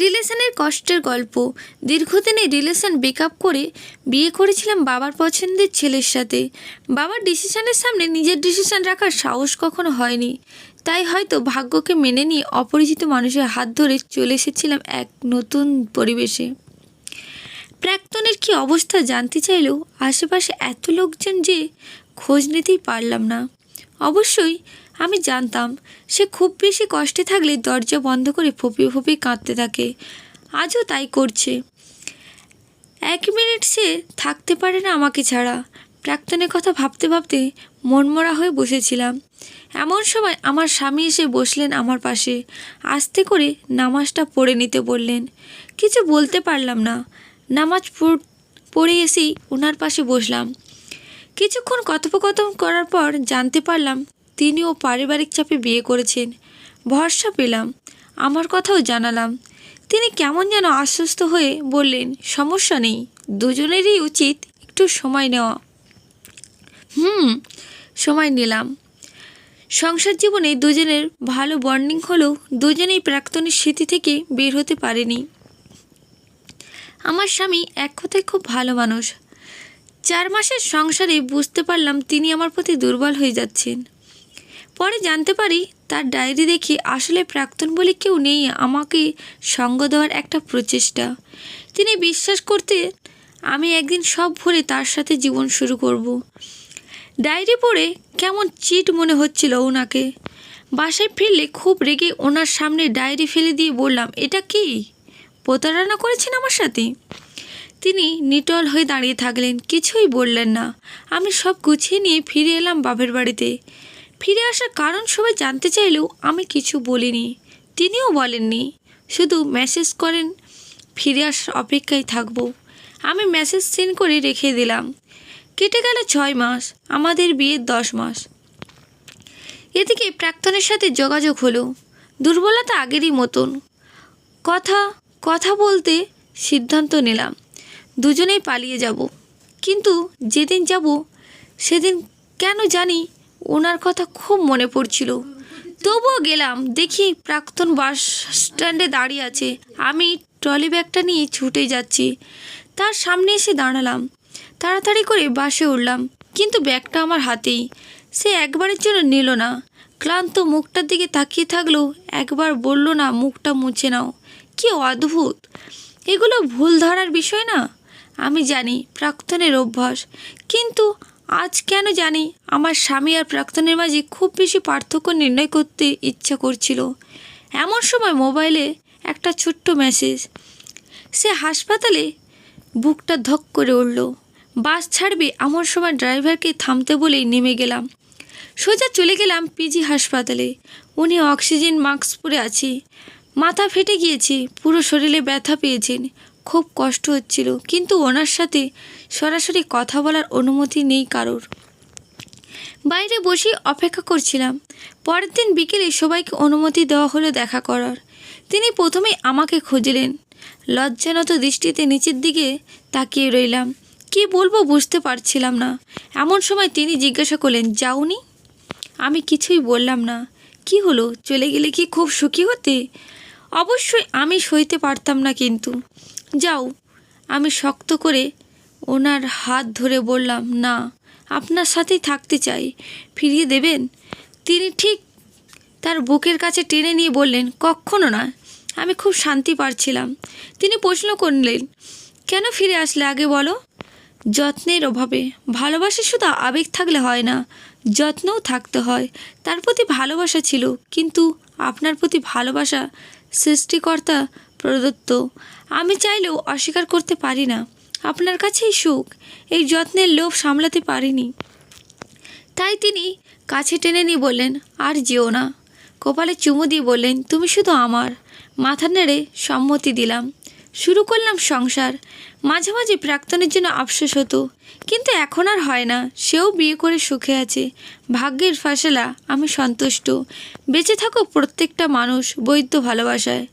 রিলেশনের কষ্টের গল্প। দীর্ঘদিনের রিলেশন ব্রেকআপ করে বিয়ে করেছিলাম বাবার পছন্দের ছেলের সাথে। বাবার ডিসিশনের সামনে নিজের ডিসিশন রাখার সাহস কখনো হয়নি, তাই হয়তো ভাগ্যকে মেনে নিয়ে অপরিচিত মানুষের হাত ধরে চলে এসেছিলাম এক নতুন পরিবেশে। প্রাক্তনের কি অবস্থা জানতে চাইলেও আশেপাশে এত লোকজন যে খোঁজ নিতেই পারলাম না। অবশ্যই আমি জানতাম সে খুব বেশি কষ্টে থাকলে দরজা বন্ধ করে ফুপিয়ে ফুপিয়ে কাঁদতে থাকে। আজও তাই করছে। 1 মিনিট সে থাকতে পারে না আমাকে ছাড়া। প্রাক্তনের কথা ভাবতে ভাবতে মনমরা হয়ে বসেছিলাম। এমন সময় আমার স্বামী এসে বসলেন আমার পাশে। আস্তে করে নামাজটা পড়ে নিতে বললেন। কিছু বলতে পারলাম না। নামাজ পড়ে এসেই ওনার পাশে বসলাম। কিছুক্ষণ কথোপকথন করার পর জানতে পারলাম তিনিও পারিবারিক চাপে বিয়ে করেছেন। ভরসা পেলাম, আমার কথাও জানালাম। তিনি কেমন যেন আশ্বস্ত হয়ে বললেন, সমস্যা নেই, দুজনেরই উচিত একটু সময় নেওয়া। সময় নিলাম। সংসার জীবনে দুজনের ভালো বন্ডিং হলেও দুজনেই প্রাক্তনের স্মৃতি থেকে বের হতে পারেনি। আমার স্বামী এক কথায় খুব ভালো মানুষ। 4 মাসের সংসারে বুঝতে পারলাম তিনি আমার প্রতি দুর্বল হয়ে যাচ্ছেন। পরে জানতে পারি তার ডায়েরি দেখি আসলে প্রাক্তন বলে কেউ নেই, আমাকে সঙ্গ দেওয়ার একটা প্রচেষ্টা। তিনি বিশ্বাস করতে আমি একদিন সব ভুলে তার সাথে জীবন শুরু করব। ডায়েরি পড়ে কেমন চিট মনে হচ্ছিল ওনাকে। বাসায় ফিরলে খুব রেগে ওনার সামনে ডায়েরি ফেলে দিয়ে বললাম, এটা কি প্রতারণা করেছেন আমার সাথে? তিনি নিটল হয়ে দাঁড়িয়ে থাকলেন, কিছুই বললেন না। আমি সব গুছিয়ে নিয়ে ফিরে এলাম বাপের বাড়িতে। ফিরে আসার কারণ সবাই জানতে চাইলেও আমি কিছু বলিনি, তিনিও বলেননি। শুধু মেসেজ করেন ফিরে আসার অপেক্ষায় থাকবো। আমি মেসেজ সেন্ড করে রেখে দিলাম। কেটে গেল 6 মাস, আমাদের বিয়ের 10 মাস। এদিকে প্রাক্তনের সাথে যোগাযোগ হলো। দুর্বলতা আগেরই মতন। কথা বলতে সিদ্ধান্ত নিলাম দুজনেই পালিয়ে যাব। কিন্তু যেদিন যাব সেদিন কেন জানি ওনার কথা খুব মনে পড়ছিল। তবুও গেলাম। দেখি প্রাক্তন বাস স্ট্যান্ডে দাঁড়িয়ে আছে। আমি ট্রলি ব্যাগটা নিয়ে ছুটে যাচ্ছি। তার সামনে এসে দাঁড়ালাম। তাড়াতাড়ি করে বাসে উঠলাম, কিন্তু ব্যাগটা আমার হাতেই। সে একবারের জন্য নিল না। ক্লান্ত মুখটার দিকে তাকিয়ে থাকলো, একবার বলল না মুখটা মুছে নাও। কি অদ্ভুত! এগুলো ভুল ধরার বিষয় না। আমি জানি প্রাক্তনের অভ্যাস, কিন্তু আজ কেন জানি আমার স্বামী আর প্রাক্তনের মাঝে খুব বেশি পার্থক্য নির্ণয় করতে ইচ্ছা করছিল। এমন সময় মোবাইলে একটা ছোট্ট মেসেজ। সে হাসপাতালে। বুকটা ধক করে উঠল। বাস ছাড়বে এমন সময় ড্রাইভারকে থামতে বলেই নেমে গেলাম। সোজা চলে গেলাম পিজি হাসপাতালে। উনি অক্সিজেন মাস্ক পরে আছে। মাথা ফেটে গিয়েছে, পুরো শরীরে ব্যথা পেয়েছেন। খুব কষ্ট হচ্ছিল, কিন্তু ওনার সাথে সরাসরি কথা বলার অনুমতি নেই কারোর। বাইরে বসে অপেক্ষা করছিলাম। পরের দিন বিকেলে সবাইকে অনুমতি দেওয়া হলো দেখা করার। তিনি প্রথমেই আমাকে খুঁজলেন। লজ্জানত দৃষ্টিতে নিচের দিকে তাকিয়ে রইলাম। কি বলবো বুঝতে পারছিলাম না। এমন সময় তিনি জিজ্ঞাসা করলেন, যাওনি? আমি কিছুই বললাম না। কি হলো, চলে গেলে কি খুব সুখী হতে? অবশ্যই আমি সইতে পারতাম না, কিন্তু যাও। আমি শক্ত করে ওনার হাত ধরে বললাম, না, আপনার সাথেই থাকতে চাই। ফিরিয়ে দেবেন? তিনি ঠিক তার বুকের কাছে টেনে নিয়ে বললেন, কখনো না। আমি খুব শান্তি পাচ্ছিলাম। তিনি প্রশ্ন করলেন, কেন ফিরে আসলে আগে বলো? যত্নের অভাবে। ভালোবাসা শুধু আবেগ থাকলে হয় না, যত্নও থাকতে হয়। তার প্রতি ভালোবাসা ছিল, কিন্তু আপনার প্রতি ভালোবাসা সৃষ্টিকর্তা প্রদত্ত। আমি চাইলেও অস্বীকার করতে পারি না। আপনার কাছেই সুখ। এই যত্নের লোভ সামলাতে পারিনি। তাই তিনি কাছে টেনে নিয়ে বললেন, আর যেও না। কপালে চুমু দিয়ে বললেন, তুমি শুধু আমার। মাথা নেড়ে সম্মতি দিলাম। শুরু করলাম সংসার। মাঝে মাঝে প্রাক্তনের জন্য আফসোস হতো, কিন্তু এখন আর হয় না। সেও বিয়ে করে সুখে আছে। ভাগ্যের ফয়সালা, আমি সন্তুষ্ট। বেঁচে থাকো প্রত্যেকটা মানুষ বৈধ ভালোবাসায়।